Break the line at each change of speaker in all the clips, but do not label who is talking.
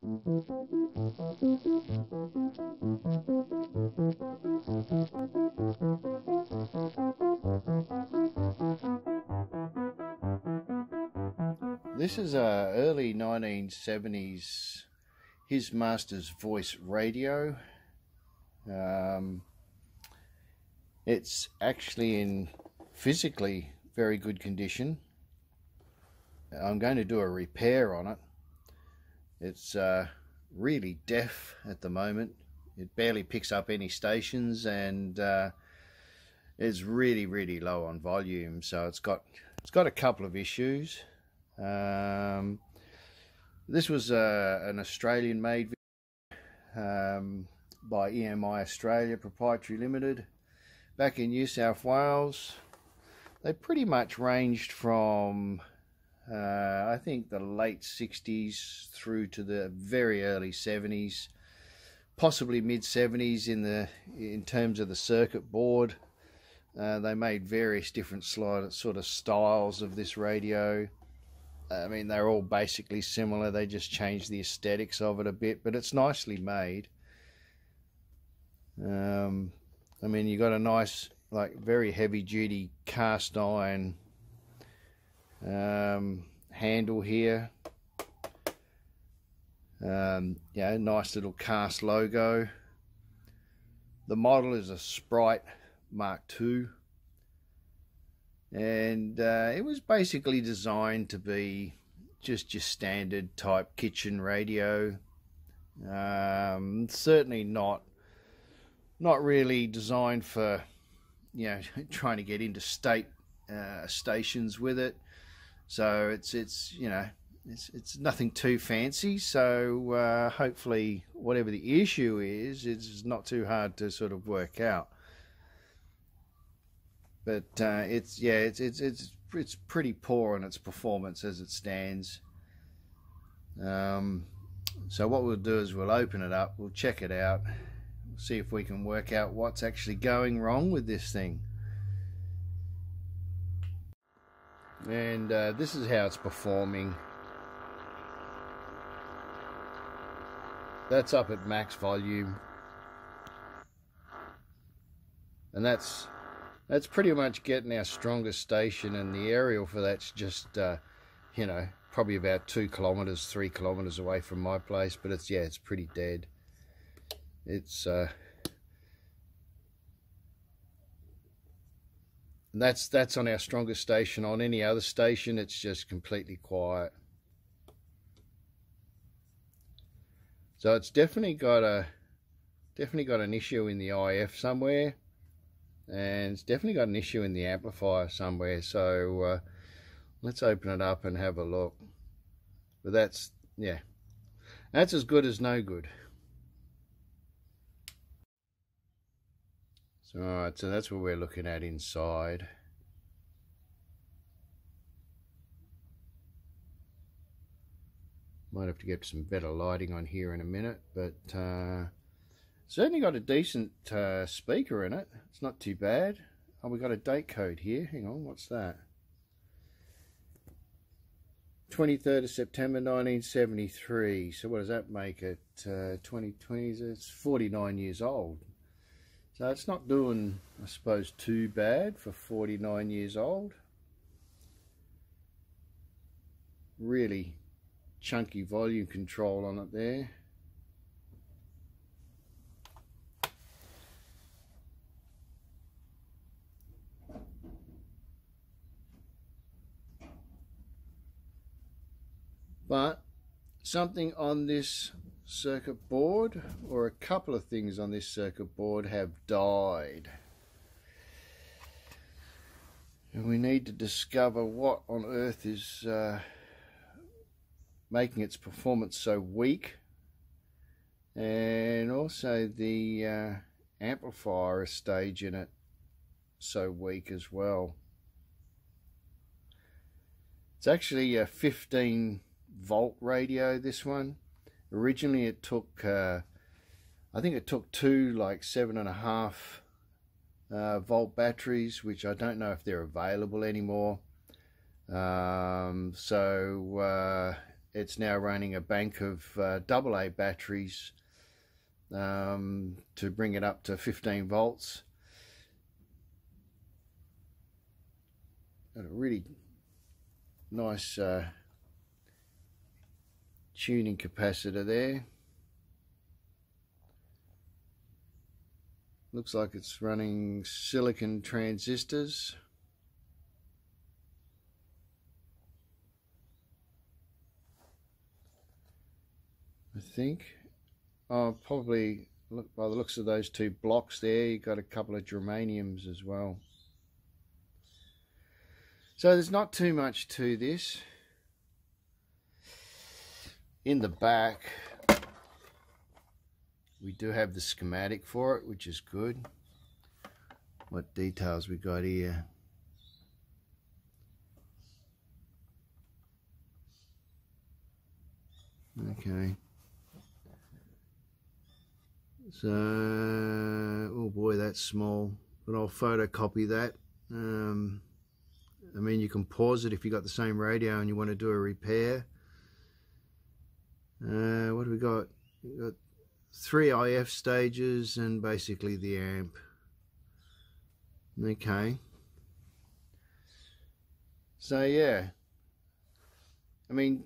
This is a early 1970s His Master's Voice radio. It's actually in physically very good condition. I'm going to do a repair on it. It's really deaf at the moment. It barely picks up any stations, and it's really low on volume, so it's got a couple of issues. This was an Australian made by EMI Australia Proprietary Limited back in New South Wales. They pretty much ranged from I think the late 60s through to the very early 70s, possibly mid 70s in terms of the circuit board. They made various different sort of styles of this radio. I mean, they're all basically similar. They just changed the aesthetics of it a bit, but it's nicely made. I mean, you got a nice, like, very heavy duty cast iron handle here. Yeah, nice little cast logo. The model is a Sprite Mark II, and it was basically designed to be just your standard type kitchen radio. Certainly not really designed for, you know, trying to get into stations with it. So it's you know, it's nothing too fancy. So hopefully whatever the issue is, it's not too hard to sort of work out. But it's pretty poor in its performance as it stands. So what we'll do is we'll open it up, we'll check it out, we'll see if we can work out what's actually going wrong with this thing. And this is how it's performing. That's up at max volume, and that's pretty much getting our strongest station, and the aerial for that's just you know, probably about 2 kilometers, 3 kilometers away from my place. But it's, yeah, it's pretty dead. It's that's on our strongest station. On any other station, it's just completely quiet. So it's definitely got an issue in the IF somewhere, and it's definitely got an issue in the amplifier somewhere. So let's open it up and have a look. But that's, yeah, that's as good as no good. So alright, so that's what we're looking at inside. Might have to get some better lighting on here in a minute, but certainly got a decent speaker in it. It's not too bad. Oh, we got a date code here. Hang on, what's that? 23rd of September 1973. So what does that make it? 2020, it's 49 years old. So it's not doing, I suppose, too bad for 49 years old. Really chunky volume control on it there. But something on this circuit board, or a couple of things on this circuit board, have died. And we need to discover what on earth is making its performance so weak, and also the amplifier stage in it so weak as well. It's actually a 15-volt radio, this one. Originally it took I think it took two like 7.5 volt batteries, which I don't know if they're available anymore. So it's now running a bank of AA batteries to bring it up to 15 volts. Got a really nice tuning capacitor there. Looks like it's running silicon transistors. I think. Oh, probably, look, by the looks of those two blocks there, you've got a couple of germaniums as well. So there's not too much to this. In the back, we do have the schematic for it, which is good. What details we got here? Okay. So, oh boy, that's small, but I'll photocopy that. I mean, you can pause it if you got the same radio and you want to do a repair. What do we got? We've got 3 IF stages and basically the amp. Okay. So yeah, I mean,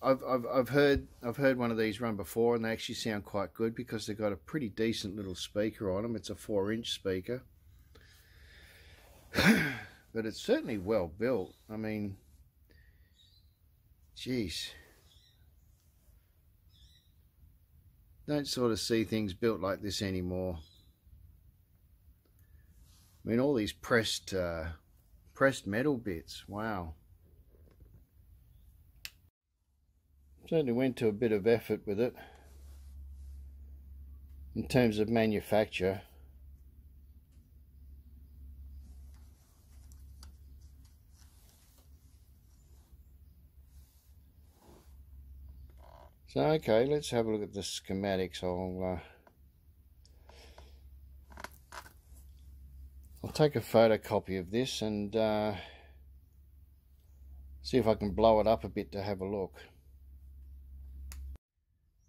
I've heard one of these run before, and they actually sound quite good because they've got a pretty decent little speaker on them. It's a 4-inch speaker, but it's certainly well built. I mean, geez, don't sort of see things built like this anymore. I mean, all these pressed metal bits. Wow. Certainly went to a bit of effort with it in terms of manufacture. So okay, let's have a look at the schematics. I'll take a photocopy of this and see if I can blow it up a bit to have a look.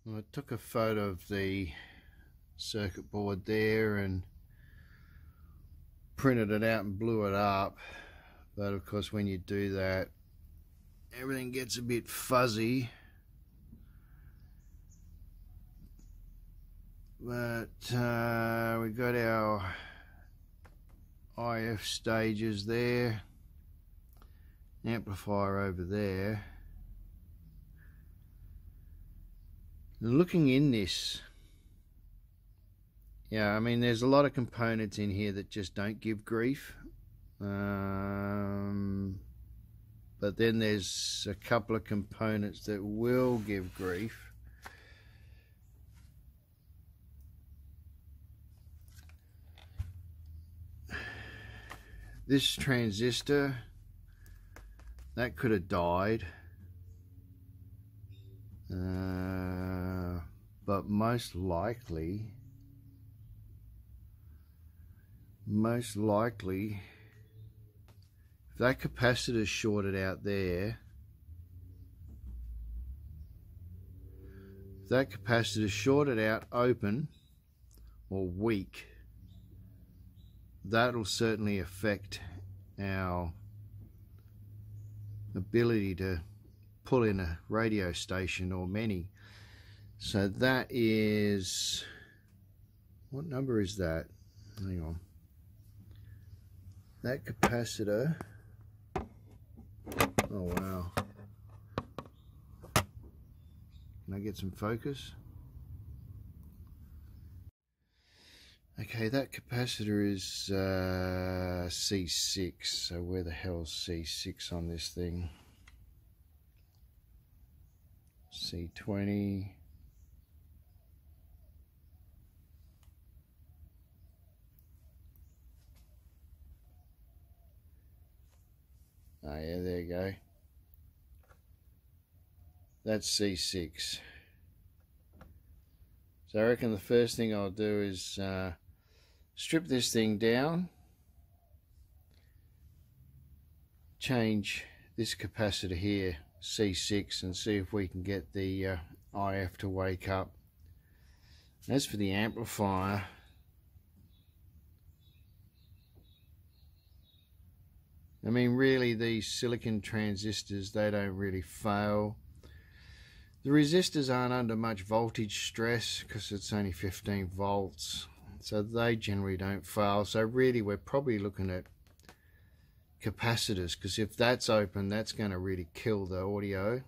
Well, I took a photo of the circuit board there and printed it out and blew it up, but of course when you do that everything gets a bit fuzzy. But we got our IF stages there, amplifier over there. Looking in this, yeah, I mean there's a lot of components in here that just don't give grief, but then there's a couple of components that will give grief. This transistor, that could have died, but most likely, if that capacitor shorted out there, if that capacitor shorted out open or weak, that'll certainly affect our ability to pull in a radio station or many. So that is, what number is that? Hang on. That capacitor, oh wow. Can I get some focus? Okay, that capacitor is C6, so where the hell is C6 on this thing? C20. Oh yeah, there you go. That's C6. So I reckon the first thing I'll do is strip this thing down, change this capacitor here C6 and see if we can get the IF to wake up. As for the amplifier, I mean, really, these silicon transistors, they don't really fail. The resistors aren't under much voltage stress because it's only 15 volts, so they generally don't fail. So really, we're probably looking at capacitors, because if that's open, that's going to really kill the audio.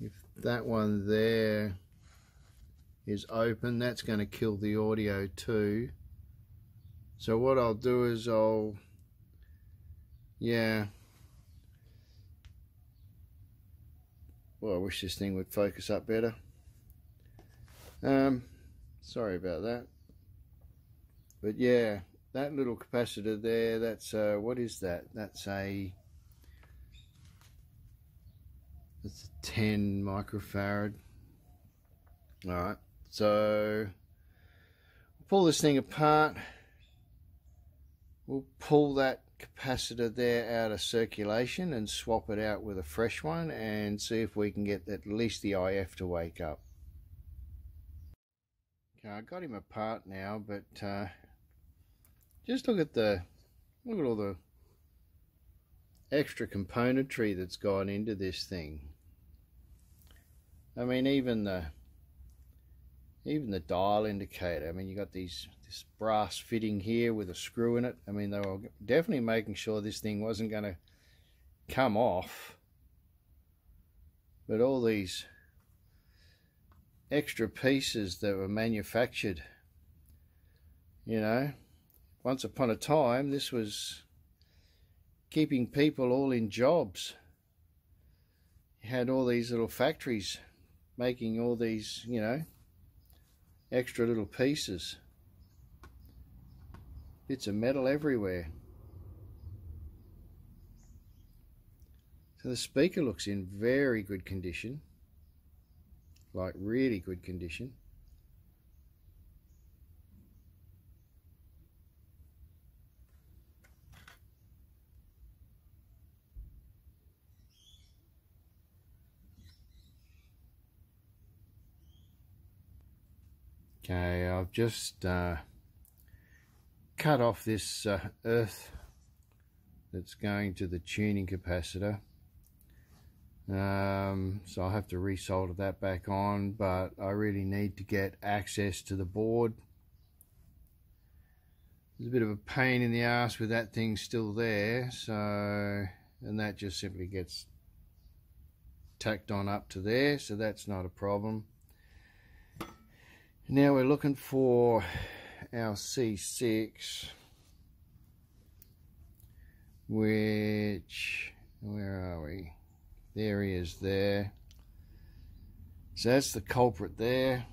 If that one there is open, that's going to kill the audio too. So what I'll do is well, I wish this thing would focus up better. Sorry about that. But yeah, that little capacitor there, that's what is that? That's a 10 microfarad. Alright, so we'll pull this thing apart. We'll pull that capacitor there out of circulation and swap it out with a fresh one and see if we can get at least the IF to wake up. Okay, I got him apart now, but just look at all the extra componentry that's gone into this thing. I mean, even the dial indicator. I mean, you got this brass fitting here with a screw in it. I mean, they were definitely making sure this thing wasn't going to come off. But all these extra pieces that were manufactured, you know, once upon a time, this was keeping people all in jobs. You had all these little factories making all these, you know, extra little pieces. Bits of metal everywhere. So the speaker looks in very good condition. Like really good condition. Okay, I've just cut off this earth that's going to the tuning capacitor. So I'll have to resolder that back on, but I really need to get access to the board. There's a bit of a pain in the ass with that thing still there, so, and that just simply gets tacked on up to there, so that's not a problem. Now we're looking for our C6, which, where are we? There he is there. So that's the culprit there.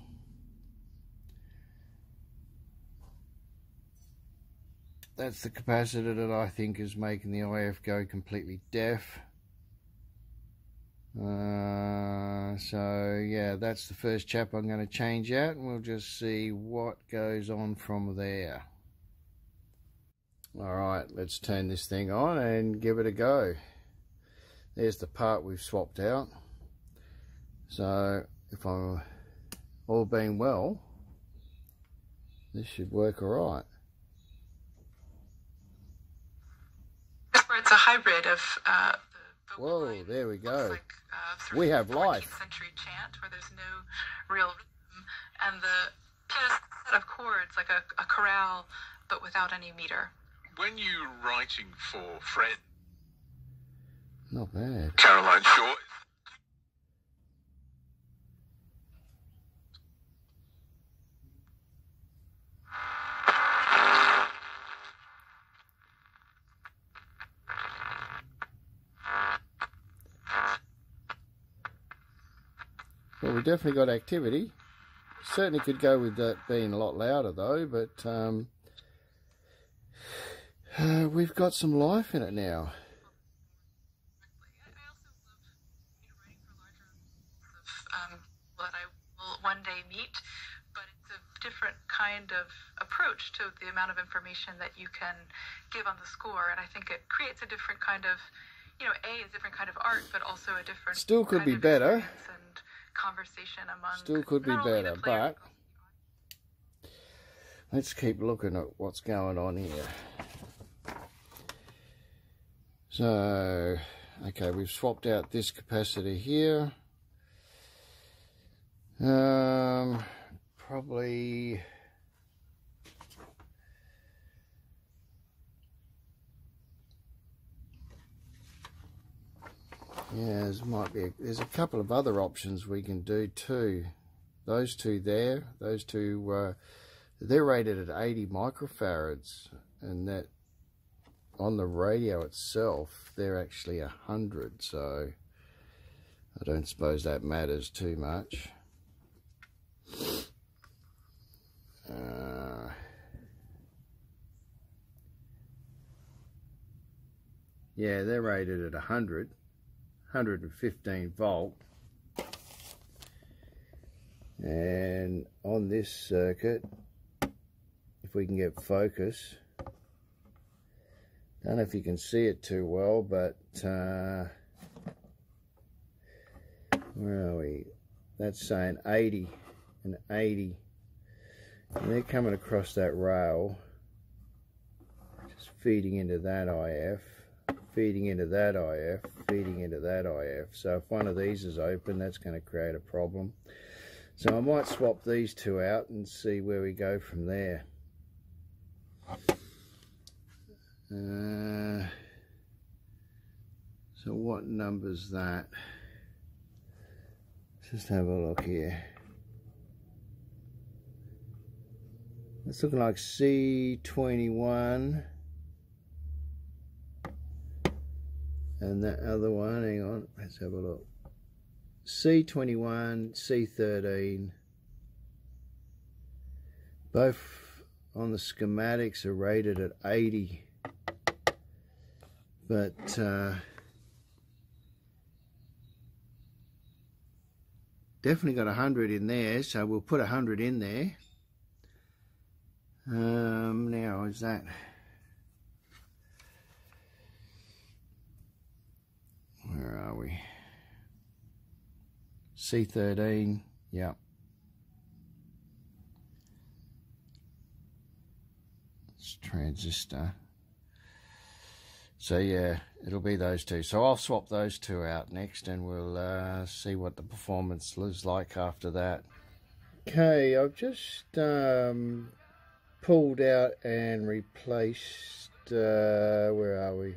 That's the capacitor that I think is making the IF go completely deaf. So yeah, that's the first chap I'm going to change out, and we'll just see what goes on from there. Alright, let's turn this thing on and give it a go. There's the part we've swapped out. So if I'm all being well, this should work alright.
It's a hybrid of
whoa, there we go.
like,
we have life.
14th century chant where there's no real rhythm, and the pianist set of chords like a chorale, but without any meter.
When you're writing for Fred,
Not bad.
Caroline Shaw,
Well, we definitely got activity. Certainly could go with that being a lot louder though, but we've got some life in it now.
I also love writing for larger that I will one day meet, but it's a different kind of approach to the amount of information that you can give on the score, and I think it creates a different kind of, you know, a different kind of art, but also a different
still could be better
and conversation among
still could be better, but let's keep looking at what's going on here. So okay, we've swapped out this capacitor here. Probably yeah, there's a couple of other options we can do too. Those two there, they're rated at 80 microfarads, and that on the radio itself they're actually 100, so I don't suppose that matters too much. Yeah, they're rated at 115 volt, and on this circuit, if we can get focus, don't know if you can see it too well, but where are we? That's saying 80 and 80, and they're coming across that rail, just feeding into that IF, feeding into that IF, feeding into that IF. So if one of these is open, that's going to create a problem. So I might swap these two out and see where we go from there. So what number's that? Let's just have a look here. It's looking like C21. And that other one, hang on, let's have a look. C21, C13. Both on the schematics are rated at 80. But definitely got 100 in there, so we'll put 100 in there. Now is that... Where are we? C13, yeah. It's transistor. So yeah, it'll be those two. So I'll swap those two out next, and we'll see what the performance is like after that. Okay, I've just pulled out and replaced, where are we?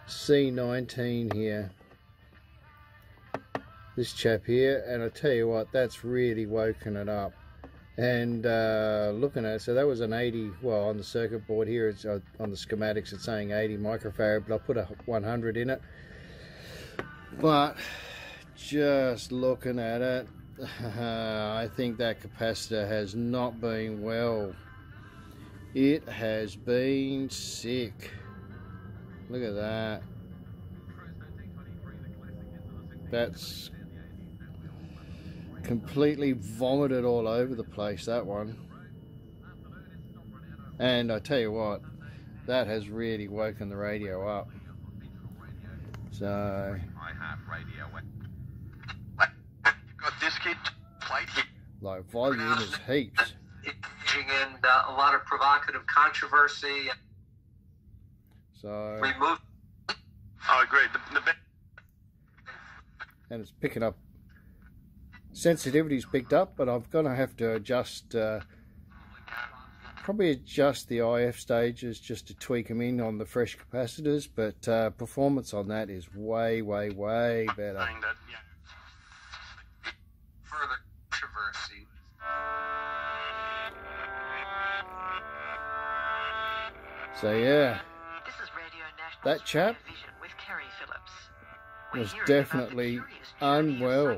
C19 here, this chap here, and I tell you what, that's really woken it up. And looking at it, so that was an 80, well, on the circuit board here, it's on the schematics it's saying 80 microfarad, but I'll put a 100 in it. But just looking at it, I think that capacitor has not been well. It has been sick. Look at that. That's completely vomited all over the place, that one. And I tell you what, that has really woken the radio up. So
I have radio. You've got this kid plate here.
like volume is heaps.
And a lot of provocative controversy.
So
Remove.
I agree.
and it's picking up. Sensitivity's picked up, but I'm gonna have to adjust, probably adjust the IF stages just to tweak them in on the fresh capacitors. But performance on that is way better.
Further controversy.
So yeah, that chap was definitely unwell.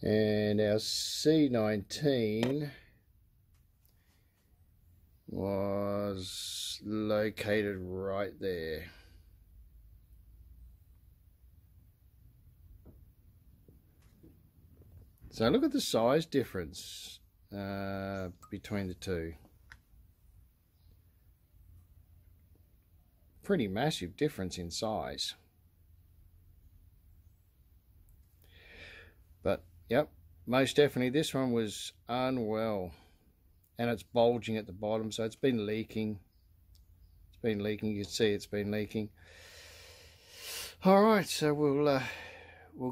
And our C19 was located right there. So look at the size difference between the two. Pretty massive difference in size. But yep, most definitely this one was unwell, and it's bulging at the bottom, so it's been leaking. It's been leaking. You can see it's been leaking. All right, so we'll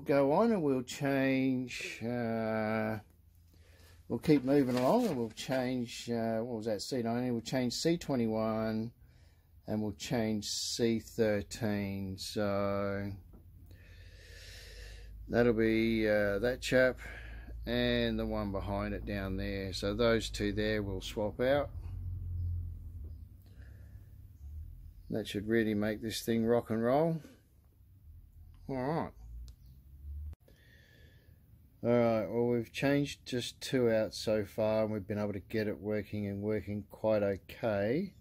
go on and we'll change. We'll keep moving along and we'll change. What was that? C19. We'll change C21 and we'll change C13. So that'll be that chap and the one behind it down there. So those two there will swap out. That should really make this thing rock and roll. Alright. Alright, well, we've changed just two out so far and we've been able to get it working and working quite okay.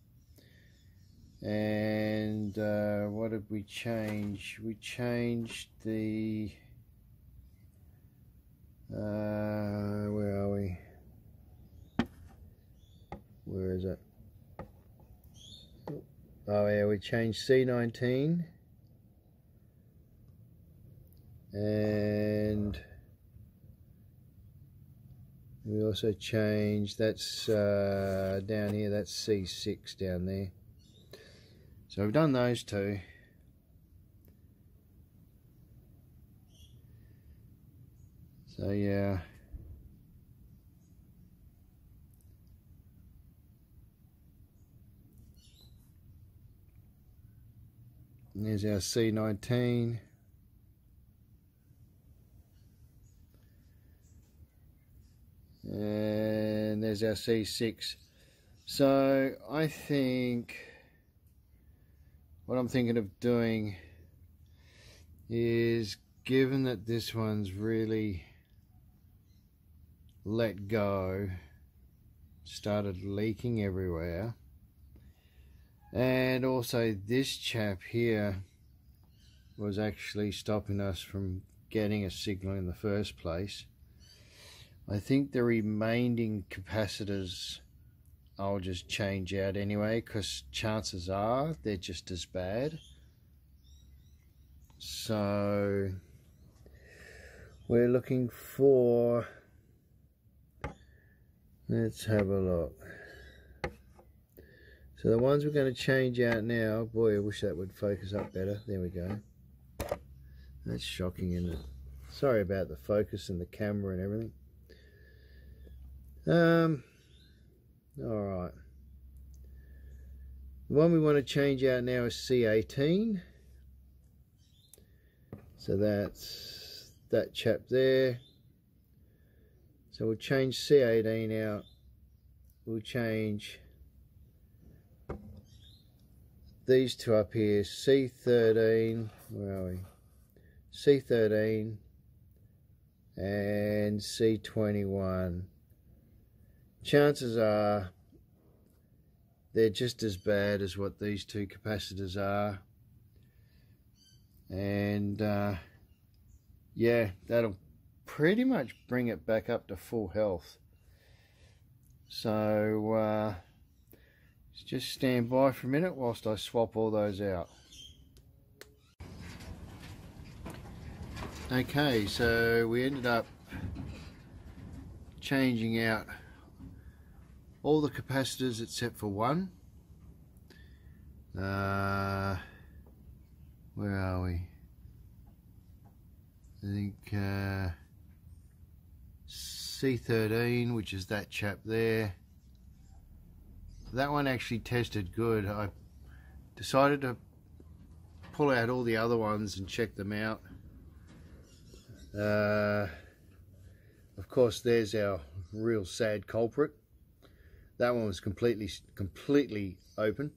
And what did we change? We changed the where are we? Where is it? Oh yeah, we changed C19 and we also changed, that's down here, that's C6 down there. So we've done those two. So yeah. And there's our C19. And there's our C6. So I think what I'm thinking of doing is, given that this one's really let go, started leaking everywhere, and also this chap here was actually stopping us from getting a signal in the first place, I think the remaining capacitors I'll just change out anyway, because chances are they're just as bad. So we're looking for, let's have a look. So the ones we're going to change out now, boy, I wish that would focus up better. There we go. That's shocking, isn't it? Sorry about the focus and the camera and everything. Alright. The one we want to change out now is C18. So that's that chap there. So we'll change C18 out. We'll change these two up here, C13, where are we? C13 and C21. Chances are they're just as bad as what these two capacitors are, and yeah, that'll pretty much bring it back up to full health. So just stand by for a minute whilst I swap all those out. Okay, so we ended up changing out all the capacitors except for one. Where are we? I think C13, which is that chap there. That one actually tested good. I decided to pull out all the other ones and check them out. Of course, there's our real sad culprit. That one was completely open.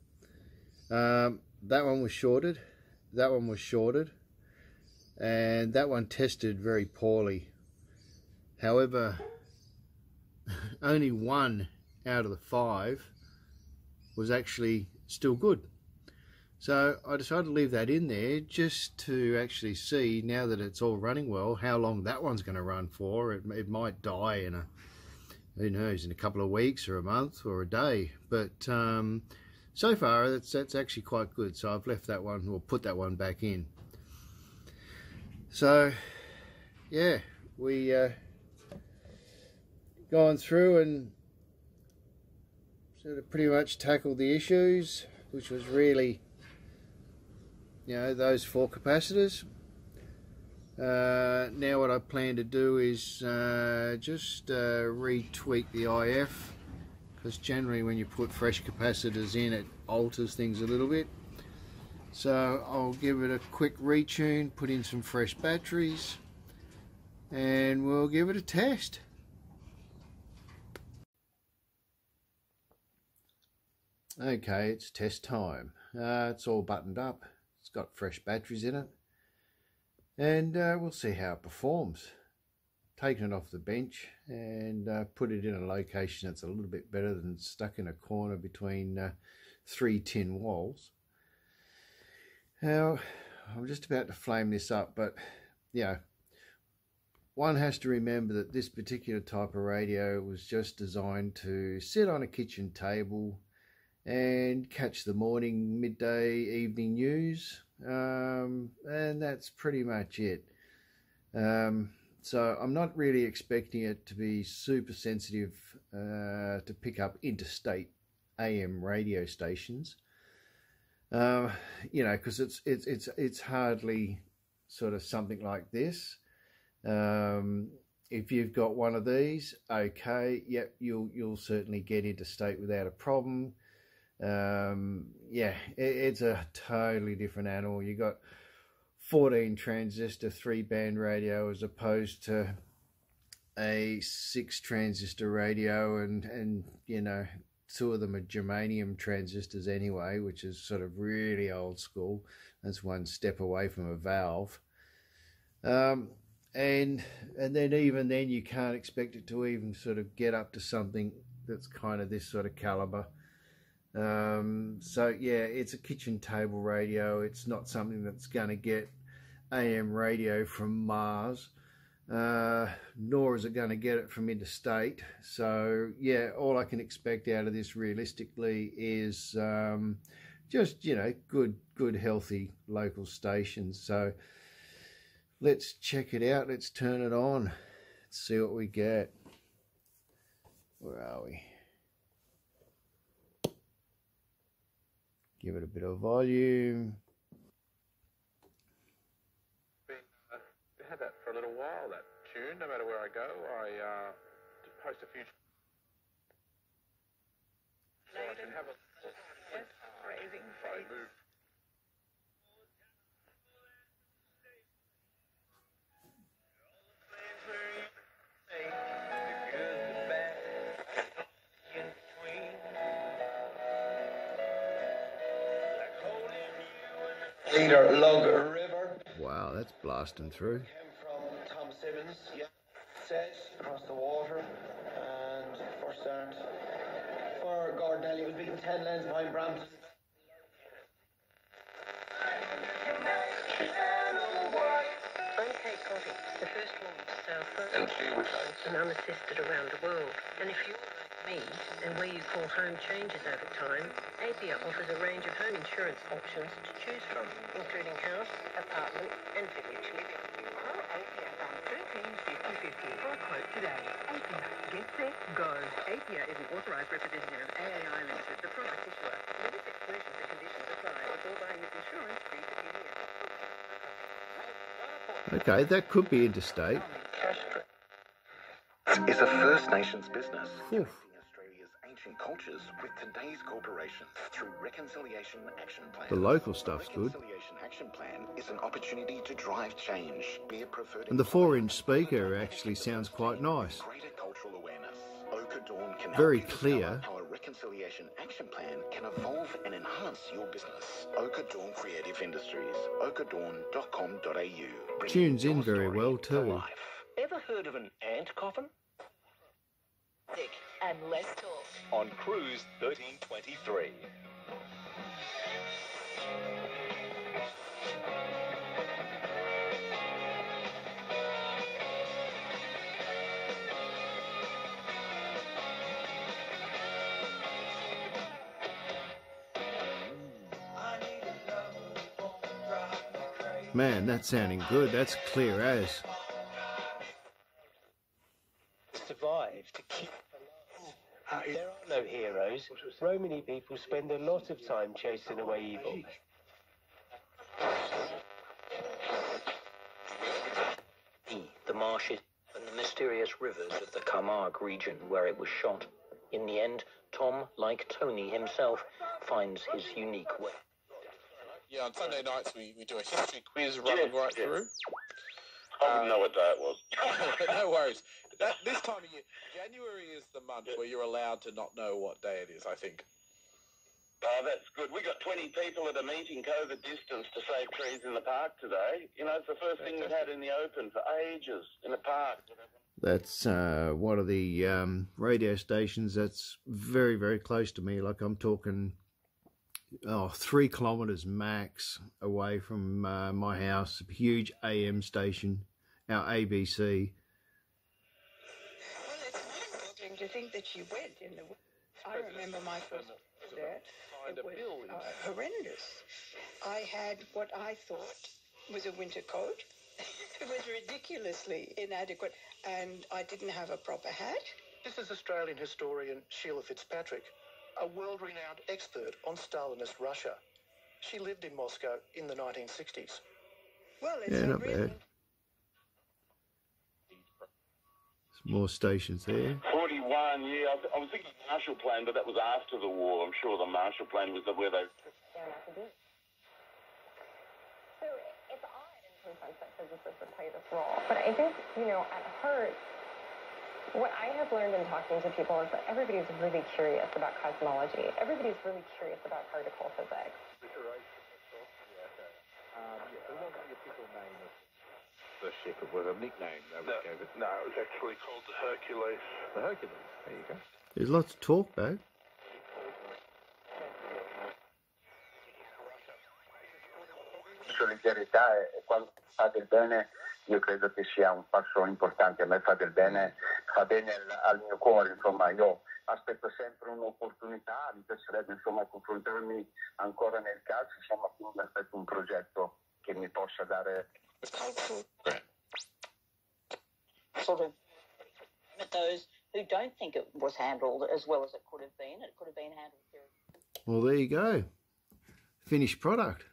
That one was shorted. That one was shorted. And that one tested very poorly. However, only one out of the 5 was actually still good. So I decided to leave that in there just to actually see, now that it's all running well, how long that one's going to run for. It might die in a, who knows, in a couple of weeks or a month or a day. But so far that's actually quite good. So I've left that one, or put that one back in. So yeah, we gone through and sort of pretty much tackled the issues, which was really, you know, those 4 capacitors. Now what I plan to do is just retweak the IF, because generally when you put fresh capacitors in, it alters things a little bit. So I'll give it a quick retune, put in some fresh batteries, and we'll give it a test. Okay, it's test time. It's all buttoned up. It's got fresh batteries in it, and we'll see how it performs. Taken it off the bench and put it in a location that's a little bit better than stuck in a corner between 3 tin walls. Now, I'm just about to flame this up, but you know, one has to remember that this particular type of radio was just designed to sit on a kitchen table and catch the morning, midday, evening news, and that's pretty much it. So I'm not really expecting it to be super sensitive to pick up interstate AM radio stations, you know, because it's hardly sort of something like this. If you've got one of these, okay, yep, you'll certainly get interstate without a problem. Yeah, it's a totally different animal. You got 14 transistor 3-band radio as opposed to a 6 transistor radio, and you know, 2 of them are germanium transistors anyway, which is sort of really old school. That's one step away from a valve. And then even then you can't expect it to even sort of get up to something that's kind of this sort of caliber. So yeah, it's a kitchen table radio. It's not something that's going to get AM radio from Mars, nor is it going to get it from interstate. So yeah, all I can expect out of this realistically is just, you know, good healthy local stations. So let's check it out. Let's turn it on. Let's see what we get. Where are we? Give it a bit of volume.
Had that for a little while, that tune. No matter where I go, I post a few. So I can have a raising face.
Leader Lug River.
Wow, that's blasting through.
Came from Tom Simmons, yeah. Says across the water, and first start for Gordon Elliott was beating 10 lengths behind Brampton.
MK2, the first woman to sail first and unassisted around the world. And if you're like me, and where you call home changes over time, APIA offers a range of home insurance options to choose from, including house, apartment, and village living.
Call APIA on 135050 for a quote today. APIA, get set, go. APIA is an authorized representative of AAI Limited, the product issuer. Limits exclusions and conditions apply before buying this insurance. Read the PDF.
Okay, that could be interstate.
Is a First Nations business
Phew.
connecting Australia's ancient cultures with today's corporations through Reconciliation Action Plan.
The local stuff's good.
Reconciliation Action Plan is an opportunity to drive change, be a preferred.
And the 4-inch speaker actually sounds quite nice.
Greater cultural awareness. Oka Dawn can
Very
help you
clear.
discover how a Reconciliation Action Plan can evolve and enhance your business. Oka Dawn Creative Industries. okadawn.com.au.
Tunes in very well too.
Ever heard of an ant coffin?
And less talk.
On Cruise 1323.
Man, that's sounding good. That's clear as.
Survive to keep alive. There are no heroes. Romany people spend a lot of time chasing away evil. The marshes and the mysterious rivers of the Camargue region where it was shot. In the end, Tom, like Tony himself, finds his unique way.
Yeah, on Sunday nights we do a history quiz running right through.
I wouldn't know what day it was.
No worries. This time of year, January is the month where you're allowed to not know what day it is, I think.
Oh, that's good. We got 20 people at a meeting, COVID distance, to save trees in the park today. You know, it's the first thing we've had in the open for ages in the park.
That's one of the radio stations that's very, very close to me. Like I'm talking 3 kilometres max away from my house. A huge AM station, our ABC.
Well, it's mind-boggling to think that she went in the... I remember my first visit. It was horrendous. I had what I thought was a winter coat. It was ridiculously inadequate, and I didn't have a proper hat.
This is Australian historian Sheila Fitzpatrick, a world-renowned expert on Stalinist Russia. She lived in Moscow in the 1960s.
Well, it's
not bad. More stations there.
41, yeah. I was thinking Marshall Plan, but that was after the war. I'm sure the Marshall Plan was where they...
So it's odd in some sense that physicists would play this role. But I think, you know, at heart, what I have learned in talking to people is that everybody's really curious about cosmology. Everybody's really curious about particle physics.
The ship, it was a nickname they gave it.
No, it was actually called the Hercules.
The Hercules, there you go.
There's lots of talk, though.
Solidarietà e quando fa del bene io credo che sia un passo importante. A me fa del bene, fa bene al mio cuore, insomma. Io aspetto sempre un'opportunità, mi piacerebbe insomma confrontarmi ancora nel calcio, insomma, quindi aspetto un progetto che mi possa dare
sort of those who don't think it was handled as well as it could have been. It could have been handled very...
Well, there you go. Finished product.